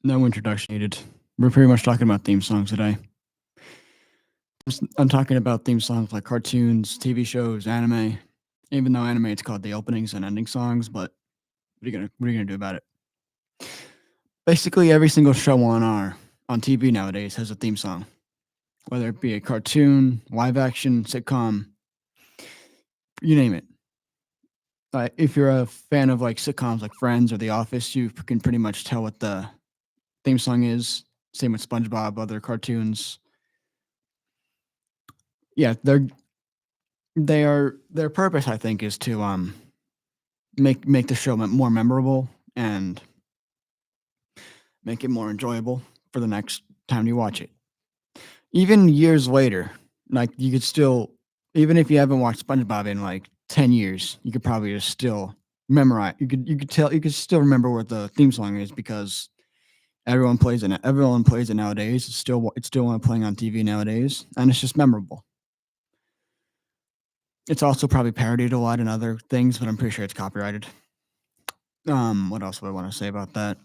No introduction needed. We're pretty much talking about theme songs today. I'm talking about theme songs like cartoons, TV shows, anime. Even though anime, it's called the openings and ending songs. But what are you gonna do about it? Basically, every single show on TV nowadays has a theme song, whether it be a cartoon, live action, sitcom, you name it. If you're a fan of like sitcoms like Friends or The Office, you can pretty much tell what the theme song is. Same with SpongeBob, other cartoons. Yeah, their purpose, I think, is to make the show more memorable and make it more enjoyable for the next time you watch it. Even years later, like you could still, even if you haven't watched SpongeBob in like 10 years, you could probably just still memorize. You could still remember what the theme song is because everyone plays it. Everyone plays it nowadays. It's still playing on TV nowadays, and it's just memorable. It's also probably parodied a lot in other things, but I'm pretty sure it's copyrighted. What else would I want to say about that?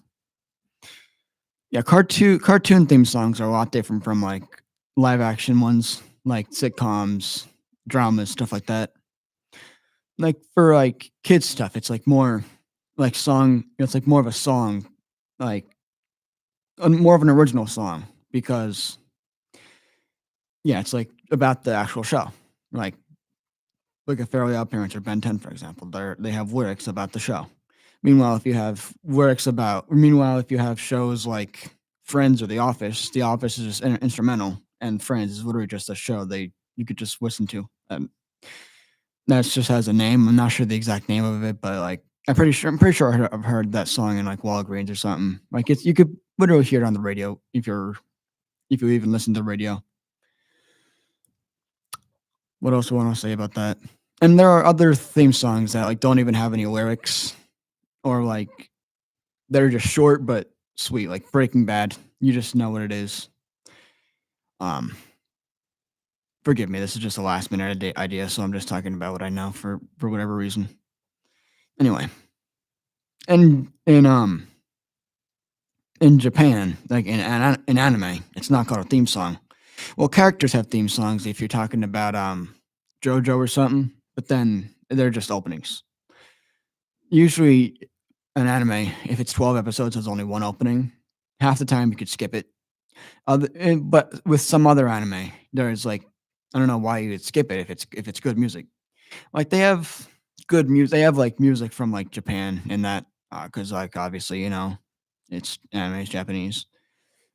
Yeah, cartoon theme songs are a lot different from like live action ones, like sitcoms, dramas, stuff like that. Like for like kids stuff, it's like more like song. It's like more of a song, like more of an original song because yeah, it's like about the actual show. Like a Fairly Odd Parents or Ben 10, for example, they have lyrics about the show. Meanwhile, if you have shows like Friends or The Office is just instrumental, and Friends is literally just a show you could just listen to. That just has a name. I'm not sure the exact name of it, but like I'm pretty sure I've heard that song in like Walgreens or something. Like you could literally hear it on the radio if you even listen to the radio. What else do I want to say about that? And there are other theme songs that like don't even have any lyrics or like they're just short but sweet, like Breaking Bad. You just know what it is. Um, Forgive me, this is just a last minute idea, so I'm just talking about what I know for whatever reason. Anyway, and in Japan, like in anime, it's not called a theme song. Well, characters have theme songs if you're talking about JoJo or something, but then they're just openings. Usually, an anime, if it's 12 episodes, has only one opening. Half the time, you could skip it. But with some other anime, there's like I don't know why you would skip it if it's good music. Like they have good music. They have like music from like Japan and that because like obviously it's anime is Japanese.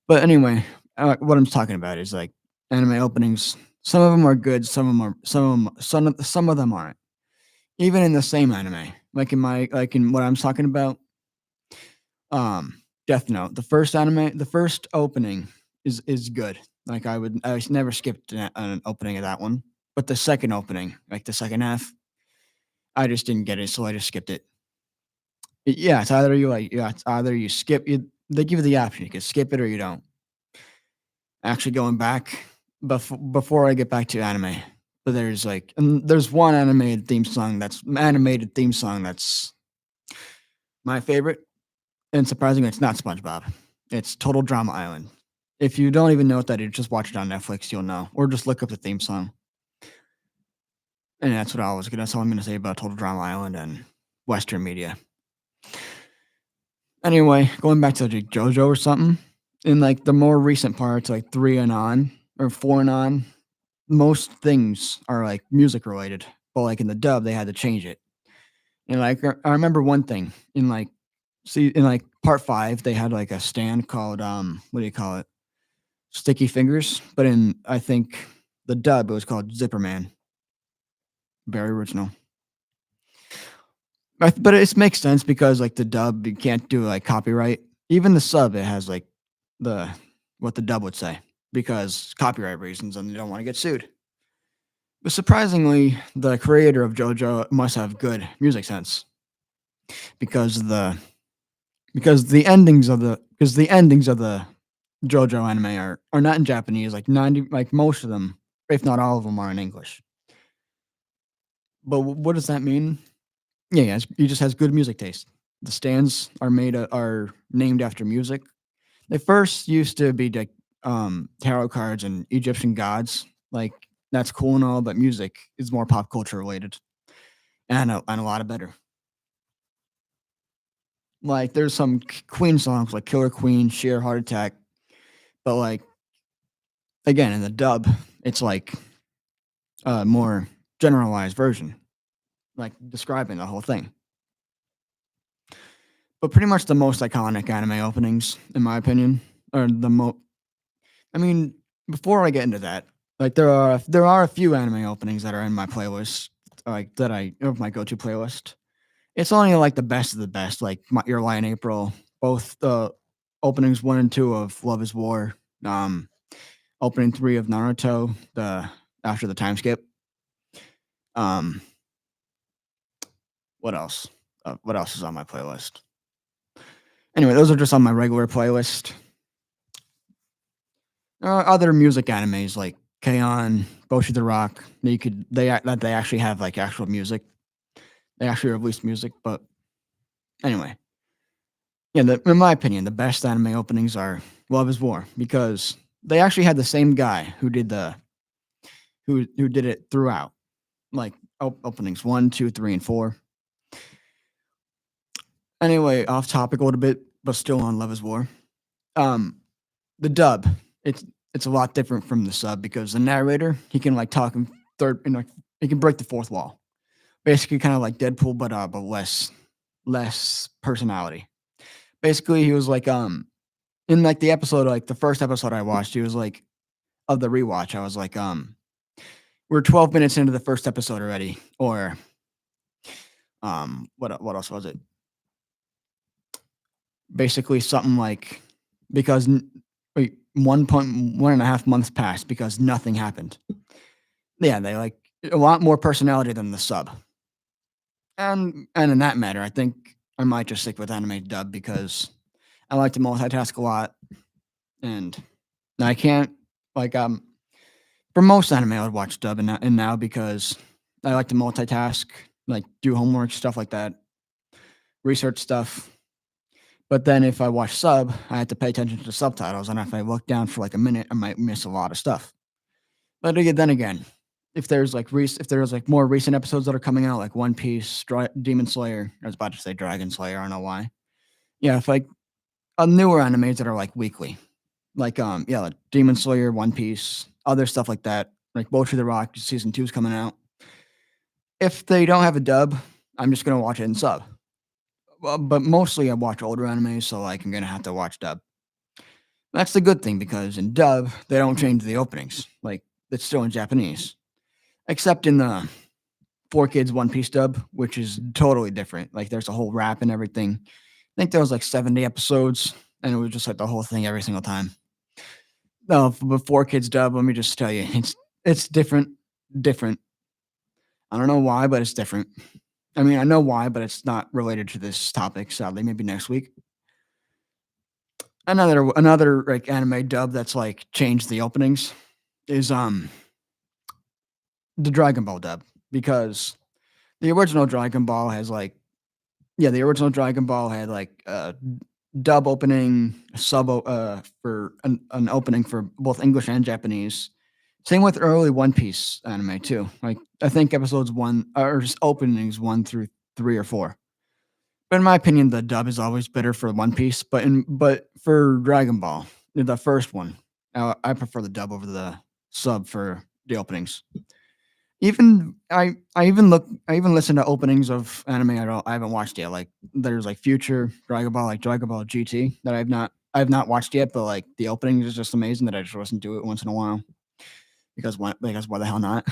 But anyway, what I'm talking about is like anime openings. Some of them are good. Some of them aren't. Even in the same anime, like in what I'm talking about, Death Note. The first opening is good. Like I never skipped an opening of that one. But the second opening, like the second half, I just didn't get it, so I just skipped it. Yeah, it's either you skip it. They give you the option. You can skip it or you don't. Actually, going back before I get back to anime, but there's one animated theme song that's my favorite, and surprisingly, it's not SpongeBob. It's Total Drama Island. If you don't even know what that is, just watch it on Netflix. You'll know, or just look up the theme song. And that's all I'm gonna say about Total Drama Island and Western media. Anyway, going back to like JoJo or something, in like the more recent parts, like 3 and on or 4 and on, most things are like music related. But like in the dub, they had to change it. And like I remember one thing in like part 5, they had like a stand called what do you call it? Sticky Fingers. But in I think the dub, it was called Zipperman. Very original. But it makes sense because like the dub, you can't do like copyright. Even the sub, it has like the what the dub would say because copyright reasons, and they don't want to get sued. But surprisingly, the creator of JoJo must have good music sense because the endings of the JoJo anime are not in Japanese. Like 90, like most of them, if not all of them, are in English. But what does that mean? Yeah, he just has good music taste. The stands are named after music. They first used to be like tarot cards and Egyptian gods. Like that's cool and all, but music is more pop culture related, and a lot of better. Like there's some Queen songs like Killer Queen, Sheer Heart Attack, but like again in the dub, it's like a more generalized version, like describing the whole thing. But pretty much the most iconic anime openings, in my opinion, are the mo. I mean, before I get into that, like there are a few anime openings that are in my playlist, like that I of my go-to playlist. It's only like the best of the best, like Your Lie in April, both the openings 1 and 2 of Love Is War, um, opening 3 of Naruto, the after the time skip. Um, what else? What else is on my playlist? Anyway, those are just on my regular playlist. Other music animes like K-On!, Boshi the Rock, they actually have like actual music. They actually released music, but anyway, yeah. In my opinion, the best anime openings are Love Is War because they actually had the same guy who did it throughout, like openings 1, 2, 3, and 4. Anyway, off topic a little bit, but still on Love Is War. Um, the dub, it's it's a lot different from the sub because the narrator he can like talk in third, and like he can break the fourth wall, basically kind of like Deadpool, but less personality. Basically, he was like in like the episode, like the first episode I watched, he was like of the rewatch. I was like we're 12 minutes into the first episode already, or what else was it? Basically something like because wait, 1.5 months passed because nothing happened. Yeah, they like a lot more personality than the sub. And in that matter, I think I might just stick with anime dub because I like to multitask a lot, and I can't like for most anime I would watch dub and now because I like to multitask, like do homework stuff like that, research stuff. But then if I watch sub, I have to pay attention to the subtitles, and if I look down for like a minute, I might miss a lot of stuff. But then again, if there's like more recent episodes that are coming out, like One Piece, Demon Slayer, I was about to say Dragon Slayer, I don't know why. Yeah, if like newer animes that are like weekly, like yeah, like Demon Slayer, One Piece, other stuff like that, like Bochi the Rock season 2 is coming out. If they don't have a dub, I'm just gonna watch it in sub. Well, but mostly I watch older animes, so like I'm gonna have to watch dub. That's the good thing because in dub they don't change the openings. Like it's still in Japanese, except in the Four Kids One Piece dub, which is totally different. Like there's a whole rap and everything. I think there was like 70 episodes, and it was just like the whole thing every single time. No, but Four Kids dub. Let me just tell you, it's different. Different. I don't know why, but it's different. I mean, I know why, but it's not related to this topic. Sadly, maybe next week. Another like anime dub that's like changed the openings is the Dragon Ball dub because the original Dragon Ball has like the original Dragon Ball had like dub opening for an opening for both English and Japanese. Same with early One Piece anime too. Like I think episodes 1 or just openings 1 through 3 or 4. But in my opinion, the dub is always better for One Piece. But for Dragon Ball, the first one, I prefer the dub over the sub for the openings. Even I even listen to openings of anime I haven't watched yet. Like there's like Future Dragon Ball, like Dragon Ball GT that I've not watched yet, but like the opening is just amazing that I just listen to it once in a while because why the hell not?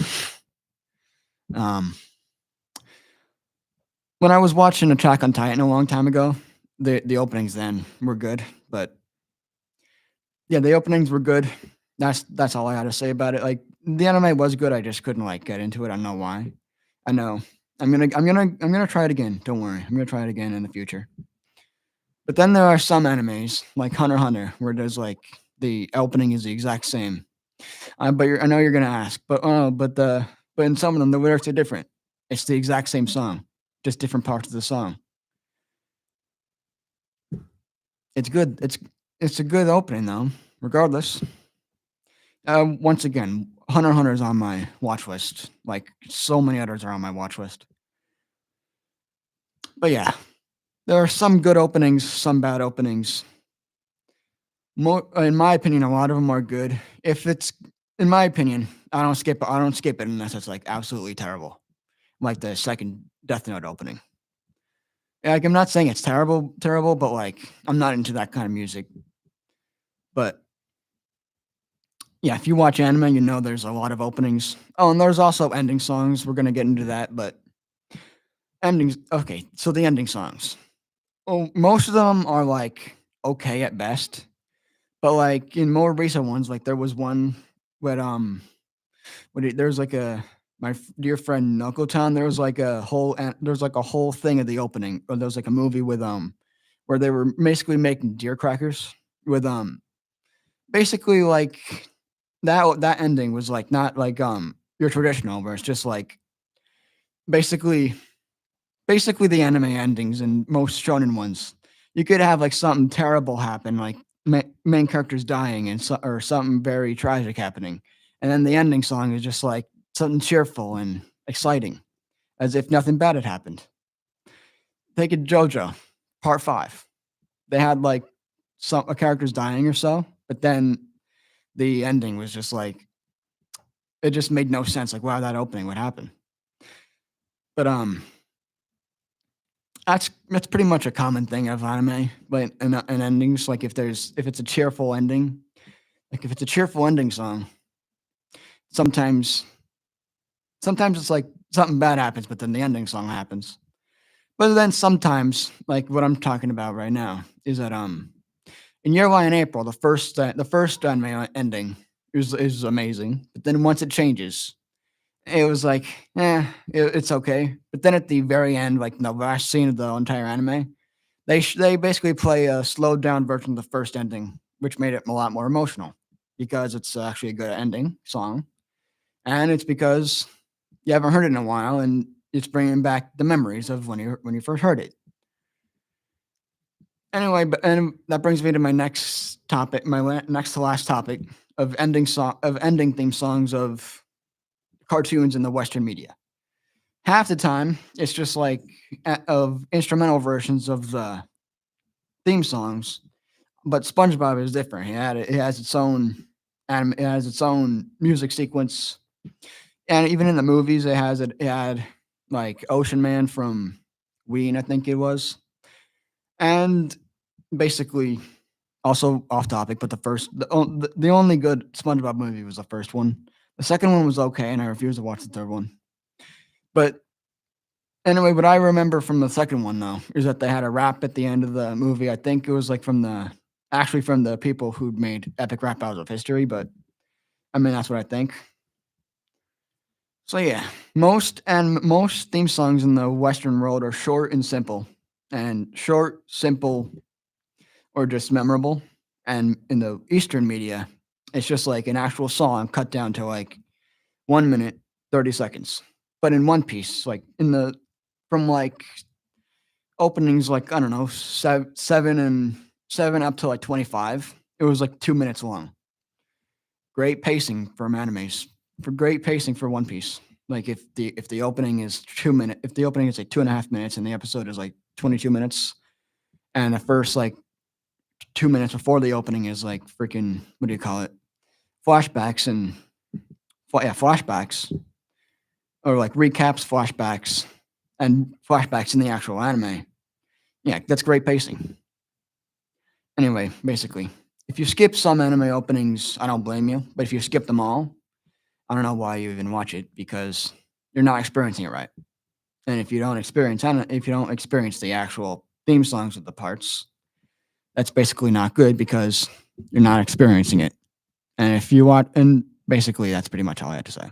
um, when I was watching Attack on Titan a long time ago, the openings then were good, but yeah, the openings were good. That's all I had to say about it. Like the anime was good, I just couldn't like get into it. I don't know why. I know. I'm gonna try it again. Don't worry. I'm gonna try it again in the future. But then there are some animes like Hunter x Hunter where there's like the opening is the exact same. I know you're gonna ask, but in some of them the lyrics are different. It's the exact same song, just different parts of the song. It's good. it's a good opening though, regardless. Once again, Hunter x Hunter is on my watch list. Like so many others are on my watch list. But yeah, there are some good openings, some bad openings. In my opinion, a lot of them are good. If it's, in my opinion, I don't skip. I don't skip it unless it's like absolutely terrible, like the second Death Note opening. Like I'm not saying it's terrible, but like I'm not into that kind of music. But yeah, if you watch anime, you know there's a lot of openings. Oh, and there's also ending songs. We're gonna get into that, but endings. Okay, so the ending songs. Well, most of them are like okay at best, but like in more recent ones, like there was one with there's like dear friend Knuckletown. There was like there's like a whole thing of the opening, or there was like a movie with where they were basically making deer crackers with basically like that ending was like not like your traditional where it's just like basically basically the anime endings and most shonen ones. You could have like something terrible happen, like main characters dying and or something very tragic happening, and then the ending song is just like something cheerful and exciting, as if nothing bad had happened. Take it JoJo, Part 5. They had like some a characters dying or so, but then the ending was just like it just made no sense. Like, wow, that opening would happen. But that's pretty much a common thing of anime, but in endings, like if it's a cheerful ending, like if it's a cheerful ending song, sometimes sometimes it's like something bad happens, but then the ending song happens. But then sometimes, like what I'm talking about right now, is that in Year One in April, the first anime ending is amazing, but then once it changes, it was like, it's okay. But then at the very end, like the last scene of the entire anime, they basically play a slowed down version of the first ending, which made it a lot more emotional because it's actually a good ending song, and it's because you haven't heard it in a while, and it's bringing back the memories of when you first heard it. Anyway, and that brings me to my next topic, next to last topic of ending theme songs of cartoons in the Western media. Half the time, it's just like of instrumental versions of the theme songs, but SpongeBob is different. It has its own it has its own music sequence, and even in the movies, it had like Ocean Man from Ween, I think it was, and basically also off topic, but the only good SpongeBob movie was the first one. The second one was okay, and I refused to watch the third one. But anyway, what I remember from the second one though is that they had a rap at the end of the movie. I think it was like from the people who'd made Epic Rap Battles of History, but I mean that's what I think. So yeah, most theme songs in the Western world are short and simple, or just memorable. And in the Eastern media, it's just like an actual song cut down to like 1 minute 30 seconds. But in One Piece, like in the from like openings, like I don't know, seven up to like 25, it was like 2 minutes long. Great pacing from animes. For great pacing for One Piece. Like if the opening is 2 minute, if the opening is like 2.5 minutes and the episode is like 22 minutes, and the first like 2 minutes before the opening is like freaking what do you call it? Flashbacks and flashbacks or like recaps, flashbacks in the actual anime. Yeah, that's great pacing. Anyway, basically, if you skip some anime openings, I don't blame you. But if you skip them all, I don't know why you even watch it because you're not experiencing it right. And if you don't experience the actual theme songs of the parts, that's basically not good because you're not experiencing it. And if you want, and basically that's pretty much all I had to say.